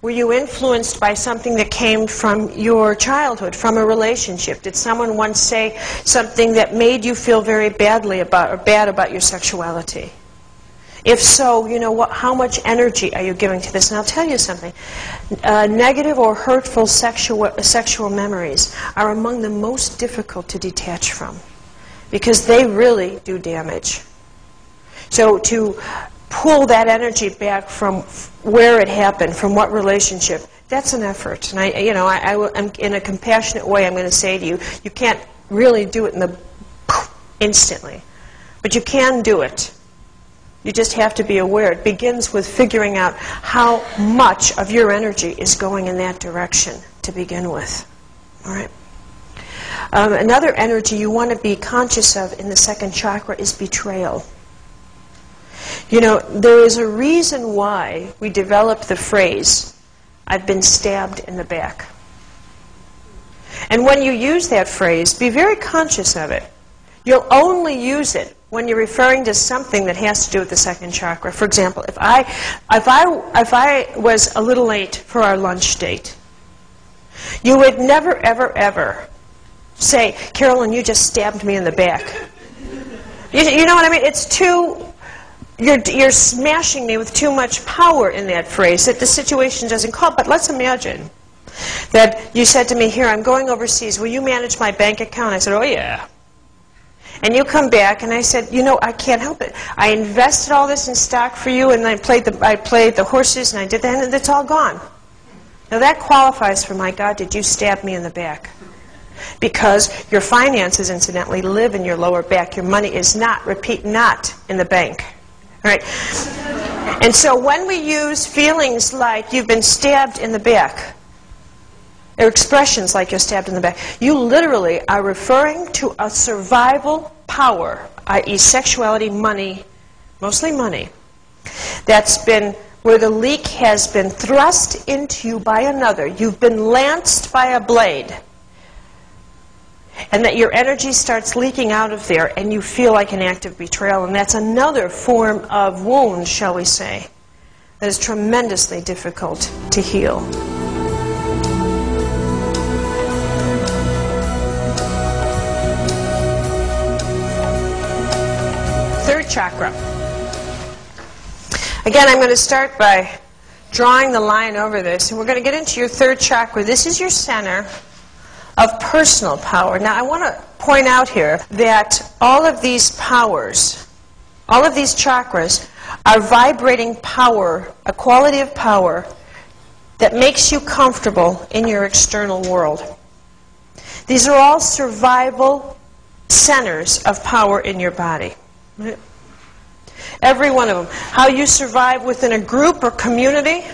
Were you influenced by something that came from your childhood, from a relationship? Did someone once say something that made you feel very badly about, or bad about your sexuality? If so, you know what, how much energy are you giving to this? And I'll tell you something. Negative or hurtful sexual memories are among the most difficult to detach from, because they really do damage. So to pull that energy back from where it happened, from what relationship, that's an effort. And I'm in a compassionate way, I'm going to say to you, you can't really do it in the instantly, but you can do it. You just have to be aware. It begins with figuring out how much of your energy is going in that direction to begin with. All right. Another energy you want to be conscious of in the second chakra is betrayal. You know, there is a reason why we developed the phrase, "I've been stabbed in the back." And when you use that phrase, be very conscious of it. You'll only use it when you're referring to something that has to do with the second chakra. For example, if I was a little late for our lunch date, you would never, ever, ever say, "Carolyn, you just stabbed me in the back." You know what I mean? It's too... You're smashing me with too much power in that phrase that the situation doesn't call. But let's imagine that you said to me, "Here, I'm going overseas. Will you manage my bank account?" I said, "Oh, yeah." And you come back, and I said, "You know, I can't help it. I invested all this in stock for you, and I played the horses, and I did that, and it's all gone." Now that qualifies for, "My God, did you stab me in the back?" Because your finances, incidentally, live in your lower back. Your money is not, repeat, not in the bank. All right. And so when we use feelings like "you've been stabbed in the back," or expressions like "you're stabbed in the back," you literally are referring to a survival power, i.e. sexuality, money, mostly money, that's been, where the leak has been thrust into you by another. You've been lanced by a blade. And that your energy starts leaking out of there, and you feel like an act of betrayal. And that's another form of wound, shall we say, that is tremendously difficult to heal. Third chakra. Again, I'm going to start by drawing the line over this, and we're going to get into your third chakra. This is your center of personal power. Now, I want to point out here that all of these powers, all of these chakras, are vibrating power, a quality of power that makes you comfortable in your external world. These are all survival centers of power in your body. Right? Every one of them. How you survive within a group or community,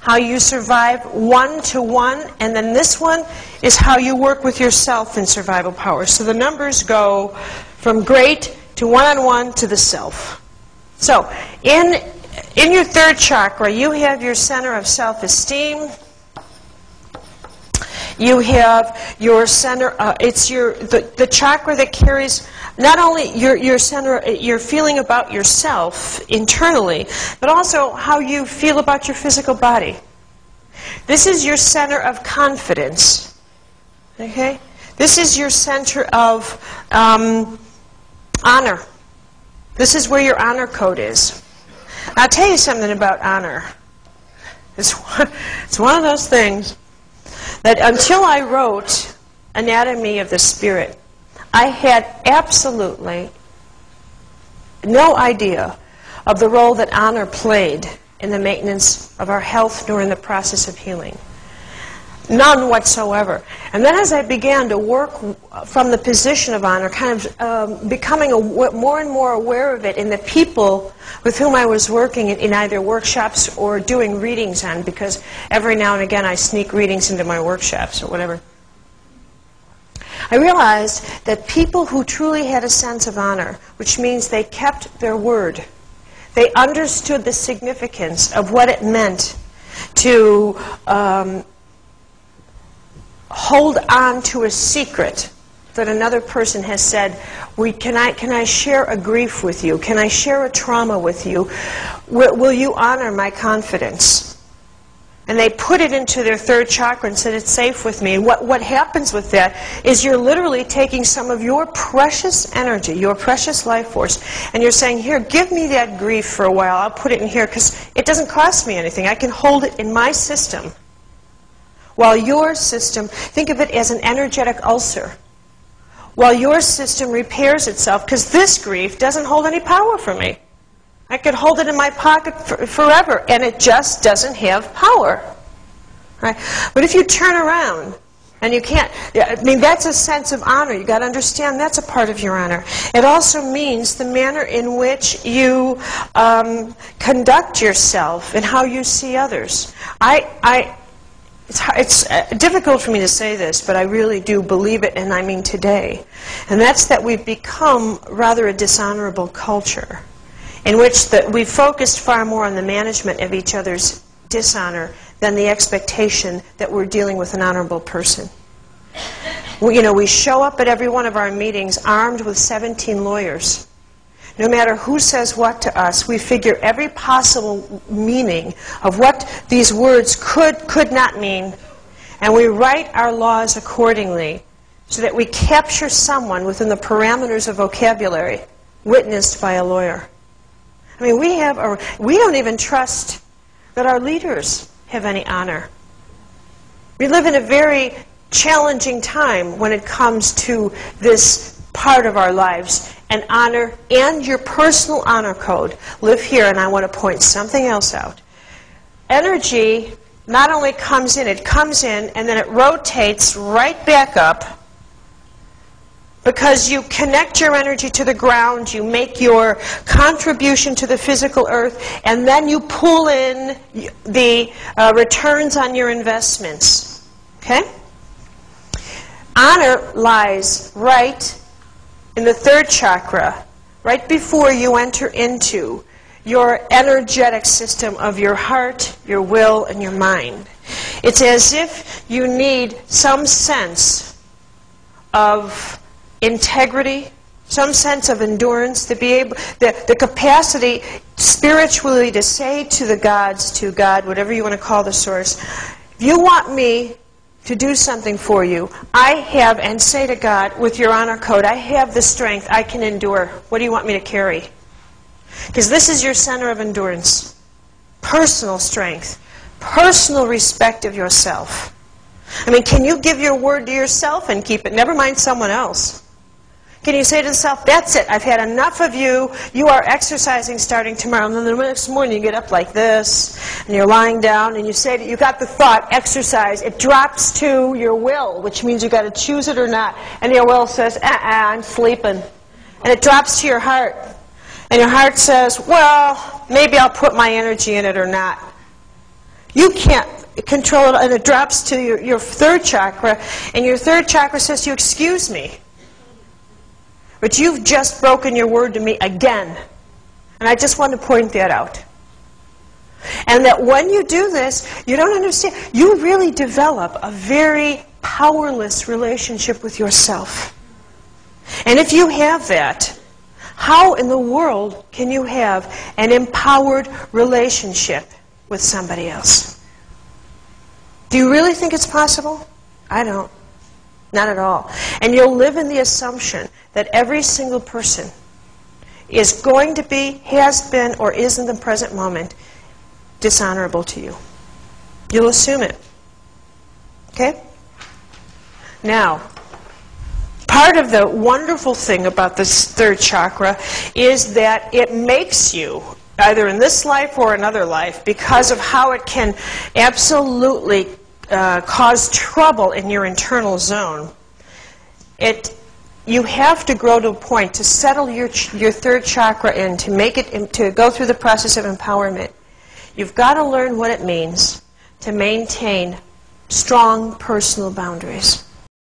how you survive one-to-one, and then this one is how you work with yourself in survival power. So the numbers go from great to one-on-one to the self. So in your third chakra, you have your center of self-esteem. You have your center, it's the chakra that carries not only your center, your feeling about yourself internally, but also how you feel about your physical body. This is your center of confidence. Okay? This is your center of honor. This is where your honor code is. I'll tell you something about honor. It's one of those things that until I wrote Anatomy of the Spirit, I had absolutely no idea of the role that honor played in the maintenance of our health nor in the process of healing. None whatsoever. And then as I began to work from the position of honor, kind of becoming more and more aware of it in the people with whom I was working in either workshops or doing readings on, because every now and again I sneak readings into my workshops or whatever, I realized that people who truly had a sense of honor, which means they kept their word, they understood the significance of what it meant to hold on to a secret that another person has said, can I share a grief with you? Can I share a trauma with you? Will you honor my confidence? and they put it into their third chakra and said, it's safe with me. And what happens with that is you're literally taking some of your precious energy, your precious life force, and you're saying, here, give me that grief for a while. I'll put it in here because it doesn't cost me anything. I can hold it in my system. While your system, think of it as an energetic ulcer. While your system repairs itself, because this grief doesn't hold any power for me. I could hold it in my pocket forever, and it just doesn't have power. Right? But if you turn around, and you can't, I mean, that's a sense of honor. You've got to understand that's a part of your honor. It also means the manner in which you conduct yourself and how you see others. It's difficult for me to say this, but I really do believe it, and I mean today. And that's that we've become rather a dishonorable culture, in which we've focused far more on the management of each other's dishonor than the expectation that we're dealing with an honorable person. We show up at every one of our meetings armed with 17 lawyers. No matter who says what to us, we figure every possible meaning of what these words could not mean, and we write our laws accordingly so that we capture someone within the parameters of vocabulary witnessed by a lawyer. I mean, we don't even trust that our leaders have any honor. We live in a very challenging time when it comes to this part of our lives, and honor and your personal honor code. Live here, and I want to point something else out. Energy not only comes in, it comes in and then it rotates right back up, because you connect your energy to the ground, you make your contribution to the physical earth, and then you pull in the returns on your investments. Okay? Honor lies right in the third chakra, right before you enter into your energetic system of your heart, your will, and your mind. It's as if you need some sense of integrity, some sense of endurance, to be able, the capacity spiritually to say to the gods, to God, whatever you want to call the source, if you want me to do something for you, I have, and say to God, with your honor code, I have the strength, I can endure. What do you want me to carry? Because this is your center of endurance. Personal strength. Personal respect of yourself. I mean, can you give your word to yourself and keep it? Never mind someone else. Can you say to yourself, that's it, I've had enough of you, you are exercising starting tomorrow, and then the next morning you get up like this, and you're lying down, and you say, you got the thought, exercise, it drops to your will, which means you got to choose it or not, and your will says, I'm sleeping. And it drops to your heart, and your heart says, well, maybe I'll put my energy in it or not. You can't control it, and it drops to your third chakra, and your third chakra says to you, excuse me, but you've just broken your word to me again. And I just want to point that out. And that when you do this, you don't understand. You really develop a very powerless relationship with yourself. And if you have that, how in the world can you have an empowered relationship with somebody else? Do you really think it's possible? I don't. Not at all. And you'll live in the assumption that every single person is going to be, has been, or is in the present moment dishonorable to you. You'll assume it. Okay? Now, part of the wonderful thing about this third chakra is that it makes you, either in this life or another life, because of how it can absolutely cause trouble in your internal zone. You have to grow to a point to settle your third chakra in, to make it, to go through the process of empowerment. You've got to learn what it means to maintain strong personal boundaries.